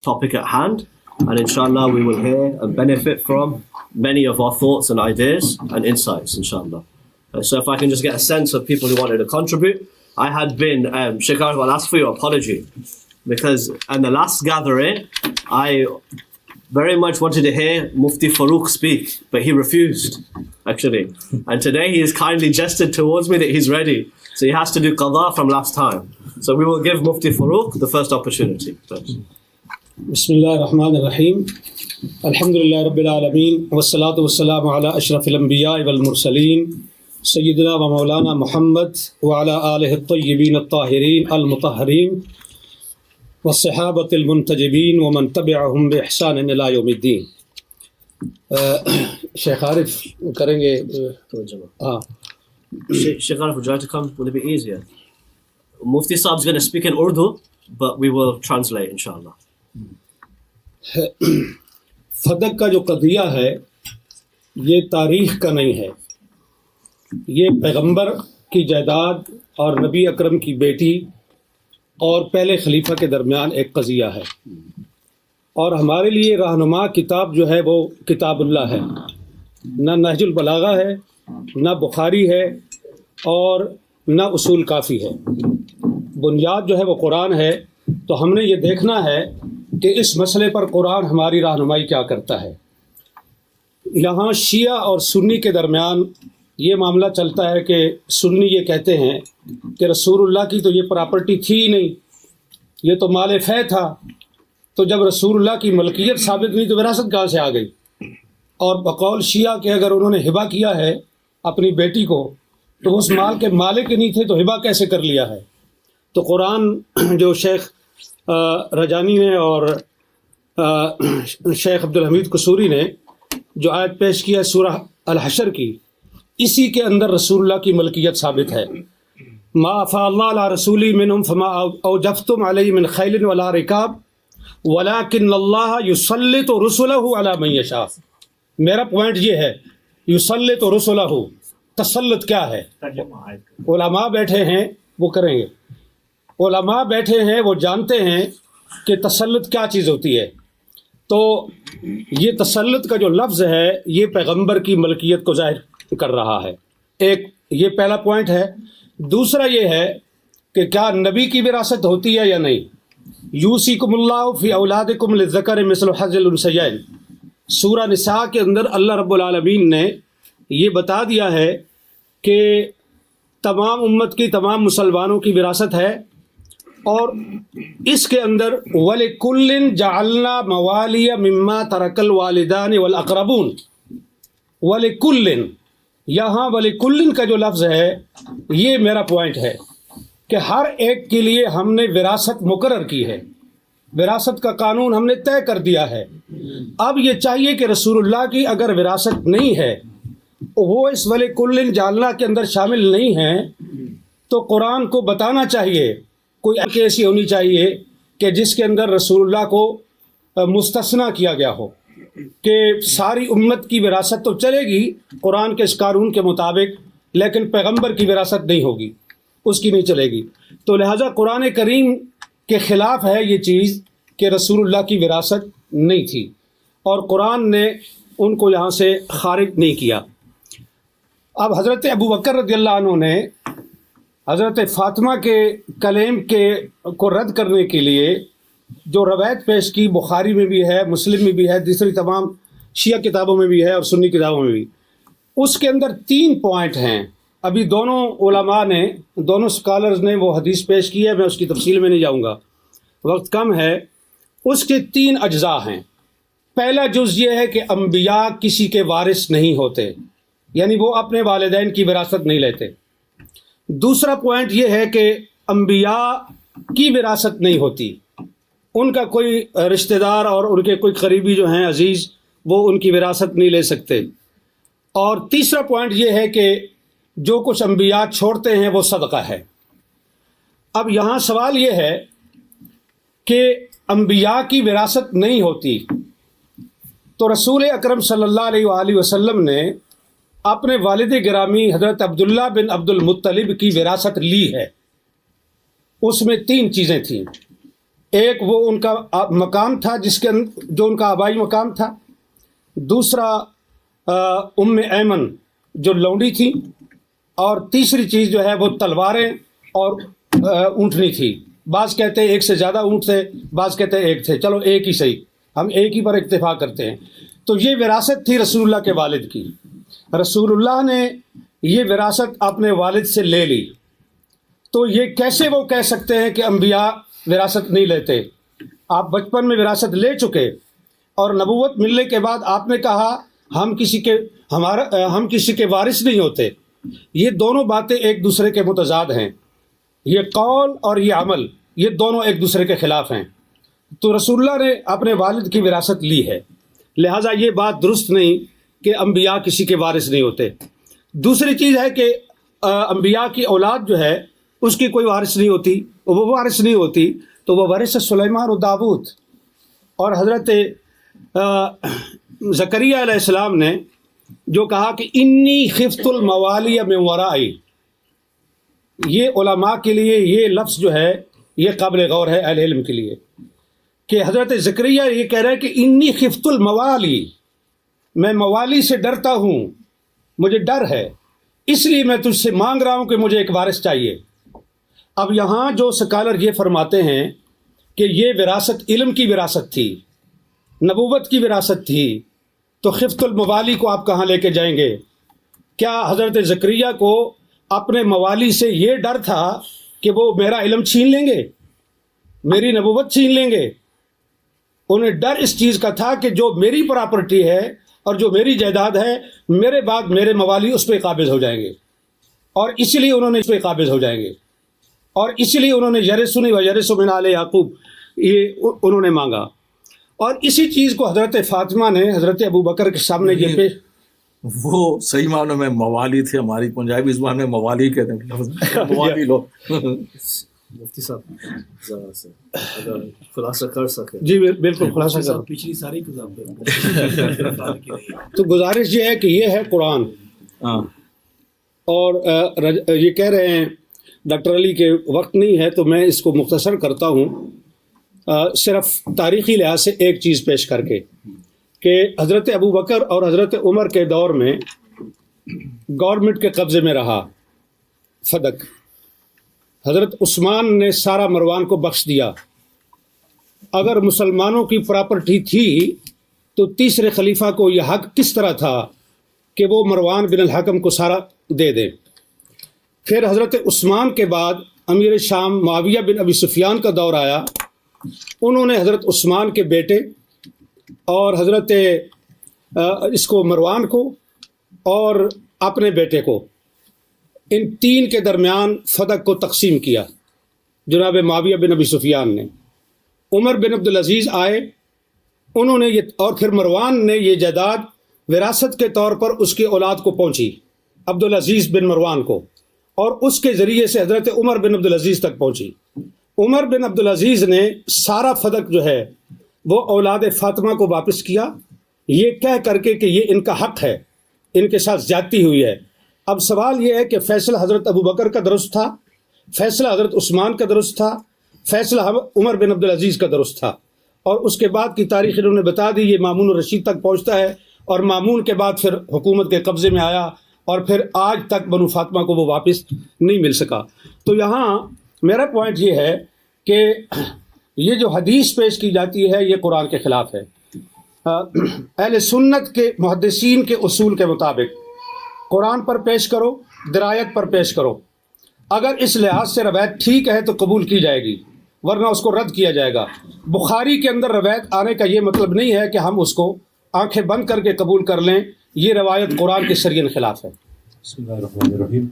topic at hand, and inshallah we will hear and benefit from many of our thoughts and ideas and insights, inshallah. So if I can just get a sense of people who wanted to contribute. I had been, Sheikh Arif, I'll ask for your apology, because in the last gathering, I very much wanted to hear Mufti Farooq speak, but he refused, actually. And today he has kindly gestured towards me that he's ready. So he has to do qada from last time. So we will give Mufti Farooq the first opportunity. Bismillah ar-Rahman ar-Rahim. Alhamdulillah Rabbil Alameen. Wassalatu wassalamu ala ashrafil anbiya wal mursaleen. Sayyidina wa Maulana Muhammad wa ala alihi at-tayyibin at-tahirin al-mutahharin. والصحابة المنتجبين ومن تبعهم بإحسان إلى يوم الدين. شیخ عارف کریں گے. Sheikh Arif, would you like to come? Will it be easier? Mufti Saab is going to speak in Urdu, but we will translate, inshallah. فدق کا جو قضیہ ہے یہ تاریخ کا نہیں ہے، یہ پیغمبر کی جائیداد اور نبی اکرم کی بیٹی اور پہلے خلیفہ کے درمیان ایک قضیہ ہے، اور ہمارے لیے رہنما کتاب جو ہے وہ کتاب اللہ ہے، نہ نہج البلاغہ ہے، نہ بخاری ہے، اور نہ اصول کافی ہے. بنیاد جو ہے وہ قرآن ہے. تو ہم نے یہ دیکھنا ہے کہ اس مسئلے پر قرآن ہماری رہنمائی کیا کرتا ہے. یہاں شیعہ اور سنی کے درمیان یہ معاملہ چلتا ہے کہ سنی یہ کہتے ہیں کہ رسول اللہ کی تو یہ پراپرٹی تھی ہی نہیں، یہ تو مال فے تھا، تو جب رسول اللہ کی ملکیت ثابت نہیں تو وراثت کہاں سے آ گئی. اور بقول شیعہ کہ اگر انہوں نے ہبہ کیا ہے اپنی بیٹی کو تو اس مال کے مالک نہیں تھے، تو ہبہ کیسے کر لیا ہے. تو قرآن جو شیخ رجانی نے اور شیخ عبدالحمید قصوری نے جو آیت پیش کی ہے سورہ الحشر کی، اسی کے اندر رسول اللہ کی ملکیت ثابت ہے. ما افاء اللہ علی رسولی منہم فما اوجفتم علیہ من خیل ولا رکاب ولکن اللہ یسلط رسلہ علی من یشاء. میرا پوائنٹ یہ ہے یسلط رسلہ، تسلط کیا ہے؟ علماء بیٹھے ہیں وہ کریں گے، علماء بیٹھے ہیں وہ جانتے ہیں کہ تسلط کیا چیز ہوتی ہے. تو یہ تسلط کا جو لفظ ہے یہ پیغمبر کی ملکیت کو ظاہر کر رہا ہے. ایک یہ پہلا پوائنٹ ہے. دوسرا یہ ہے کہ کیا نبی کی وراثت ہوتی ہے یا نہیں. یوصیکم اللہ فی اولادکم للذکر مثل حظ الانثیین، سورہ نساء کے اندر اللہ رب العالمین نے یہ بتا دیا ہے کہ تمام امت کی تمام مسلمانوں کی وراثت ہے، اور اس کے اندر وَلِكُلٍّ جَعَلْنَا مَوَالِيَ مِمَّا تَرَكَ الْوَالِدَانِ وَالْأَقْرَبُونَ. وَلِكُلٍّ، یہاں وَلِكُلٍّ کا جو لفظ ہے یہ میرا پوائنٹ ہے کہ ہر ایک کے لیے ہم نے وراثت مقرر کی ہے، وراثت کا قانون ہم نے طے کر دیا ہے. اب یہ چاہیے کہ رسول اللہ کی اگر وراثت نہیں ہے، وہ اس وَلِكُلٍّ جَعَلْنَا کے اندر شامل نہیں ہیں، تو قرآن کو بتانا چاہیے، کوئی ایسی ہونی چاہیے کہ جس کے اندر رسول اللہ کو مستثنیٰ کیا گیا ہو کہ ساری امت کی وراثت تو چلے گی قرآن کے اس قانون کے مطابق، لیکن پیغمبر کی وراثت نہیں ہوگی، اس کی نہیں چلے گی. تو لہٰذا قرآن کریم کے خلاف ہے یہ چیز کہ رسول اللہ کی وراثت نہیں تھی، اور قرآن نے ان کو یہاں سے خارج نہیں کیا. اب حضرت ابو بکر رضی اللہ عنہ نے حضرت فاطمہ کے کلیم کو رد کرنے کے لیے جو روایت پیش کی، بخاری میں بھی ہے، مسلم میں بھی ہے، دوسری تمام شیعہ کتابوں میں بھی ہے اور سنی کتابوں میں بھی، اس کے اندر 3 پوائنٹ ہیں. ابھی دونوں علماء نے، دونوں سکالرز نے وہ حدیث پیش کی ہے، میں اس کی تفصیل میں نہیں جاؤں گا، وقت کم ہے. اس کے 3 اجزاء ہیں. پہلا جز یہ ہے کہ انبیاء کسی کے وارث نہیں ہوتے، یعنی وہ اپنے والدین کی وراثت نہیں لیتے. دوسرا پوائنٹ یہ ہے کہ انبیاء کی وراثت نہیں ہوتی، ان کا کوئی رشتہ دار اور ان کے کوئی قریبی جو ہیں عزیز وہ ان کی وراثت نہیں لے سکتے. اور تیسرا پوائنٹ یہ ہے کہ جو کچھ انبیاء چھوڑتے ہیں وہ صدقہ ہے. اب یہاں سوال یہ ہے کہ انبیاء کی وراثت نہیں ہوتی، تو رسول اکرم صلی اللہ علیہ وآلہ وسلم نے اپنے والد گرامی حضرت عبداللہ بن عبد المطلب کی وراثت لی ہے. اس میں 3 چیزیں تھیں. ایک وہ ان کا مقام تھا جس کے جو ان کا آبائی مقام تھا، دوسرا ام ایمن جو لونڈی تھی، اور تیسری چیز جو ہے وہ تلواریں اور اونٹنی تھی. بعض کہتے ہیں ایک سے زیادہ اونٹ تھے، بعض کہتے ہیں ایک تھے، چلو ایک ہی صحیح، ہم ایک ہی پر اکتفا کرتے ہیں. تو یہ وراثت تھی رسول اللہ کے والد کی. رسول اللہ نے یہ وراثت اپنے والد سے لے لی. تو یہ کیسے وہ کہہ سکتے ہیں کہ انبیاء وراثت نہیں لیتے؟ آپ بچپن میں وراثت لے چکے اور نبوت ملنے کے بعد آپ نے کہا ہم کسی کے وارث نہیں ہوتے. یہ دونوں باتیں ایک دوسرے کے متضاد ہیں. یہ قول اور یہ عمل، یہ دونوں ایک دوسرے کے خلاف ہیں. تو رسول اللہ نے اپنے والد کی وراثت لی ہے، لہٰذا یہ بات درست نہیں کہ انبیاء کسی کے وارث نہیں ہوتے. دوسری چیز ہے کہ انبیاء کی اولاد جو ہے اس کی کوئی وارث نہیں ہوتی، وہ وارث نہیں ہوتی تو وہ وارث سلیمان و داود. اور حضرت زکریہ علیہ السلام نے جو کہا کہ انی خفت الموالی من ورائی، یہ علماء کے لیے یہ لفظ جو ہے یہ قابل غور ہے اہل علم کے لیے، کہ حضرت زکریہ یہ کہہ رہے ہیں کہ انی خفت الموالی، میں موالی سے ڈرتا ہوں، مجھے ڈر ہے، اس لیے میں تجھ سے مانگ رہا ہوں کہ مجھے ایک وارث چاہیے. اب یہاں جو سکالر یہ فرماتے ہیں کہ یہ وراثت علم کی وراثت تھی، نبوت کی وراثت تھی، تو خفت الموالی کو آپ کہاں لے کے جائیں گے؟ کیا حضرت زکریہ کو اپنے موالی سے یہ ڈر تھا کہ وہ میرا علم چھین لیں گے، میری نبوت چھین لیں گے؟ انہیں ڈر اس چیز کا تھا کہ جو میری پراپرٹی ہے اور جو میری جائیداد ہے، میرے بعد میرے موالی اس پہ قابض ہو جائیں گے، اور اسی لیے انہوں نے اس پہ قابض ہو جائیں گے، اور اسی لیے انہوں نے یرثنی و یرث من آل یعقوب یہ انہوں نے مانگا. اور اسی چیز کو حضرت فاطمہ نے حضرت ابو بکر کے سامنے یہ پیش، وہ صحیح معنوں میں موالی تھے، ہماری پنجابی زبان میں موالی کہتے ہیں، موالی لوگ. مفتی صاحب ذرا سے اگر خلاصہ کر سکے. جی بالکل خلاصہ کر. پچھلی ساری کتابیں تو گزارش یہ ہے کہ یہ ہے قرآن، اور یہ کہہ رہے ہیں ڈاکٹر علی کے وقت نہیں ہے تو میں اس کو مختصر کرتا ہوں، صرف تاریخی لحاظ سے ایک چیز پیش کر کے، کہ حضرت ابو بکر اور حضرت عمر کے دور میں گورنمنٹ کے قبضے میں رہا فدق. حضرت عثمان نے سارا مروان کو بخش دیا. اگر مسلمانوں کی پراپرٹی تھی تو تیسرے خلیفہ کو یہ حق کس طرح تھا کہ وہ مروان بن الحکم کو سارا دے دے؟ پھر حضرت عثمان کے بعد امیر شام معاویہ بن ابی سفیان کا دور آیا. انہوں نے حضرت عثمان کے بیٹے اور حضرت اس کو مروان کو اور اپنے بیٹے کو، ان تین کے درمیان فدق کو تقسیم کیا جناب معاویہ بن ابی سفیان نے. عمر بن عبدالعزیز آئے، انہوں نے یہ، اور پھر مروان نے یہ جائیداد وراثت کے طور پر اس کی اولاد کو پہنچی، عبدالعزیز بن مروان کو، اور اس کے ذریعے سے حضرت عمر بن عبدالعزیز تک پہنچی. عمر بن عبدالعزیز نے سارا فدق جو ہے وہ اولاد فاطمہ کو واپس کیا، یہ کہہ کر کے کہ یہ ان کا حق ہے، ان کے ساتھ زیادتی ہوئی ہے. اب سوال یہ ہے کہ فیصلہ حضرت ابو بکر کا درست تھا، فیصلہ حضرت عثمان کا درست تھا، فیصلہ عمر بن عبدالعزیز کا درست تھا، اور اس کے بعد کی تاریخ انہوں نے بتا دی. یہ مامون الرشید تک پہنچتا ہے، اور مامون کے بعد پھر حکومت کے قبضے میں آیا، اور پھر آج تک بنو فاطمہ کو وہ واپس نہیں مل سکا. تو یہاں میرا پوائنٹ یہ ہے کہ یہ جو حدیث پیش کی جاتی ہے یہ قرآن کے خلاف ہے. اہل سنت کے محدثین کے اصول کے مطابق قرآن پر پیش کرو، درایت پر پیش کرو. اگر اس لحاظ سے روایت ٹھیک ہے تو قبول کی جائے گی، ورنہ اس کو رد کیا جائے گا. بخاری کے اندر روایت آنے کا یہ مطلب نہیں ہے کہ ہم اس کو آنکھیں بند کر کے قبول کر لیں. یہ روایت قرآن کے شرعی خلاف ہے. بسم اللہ الرحمن الرحیم.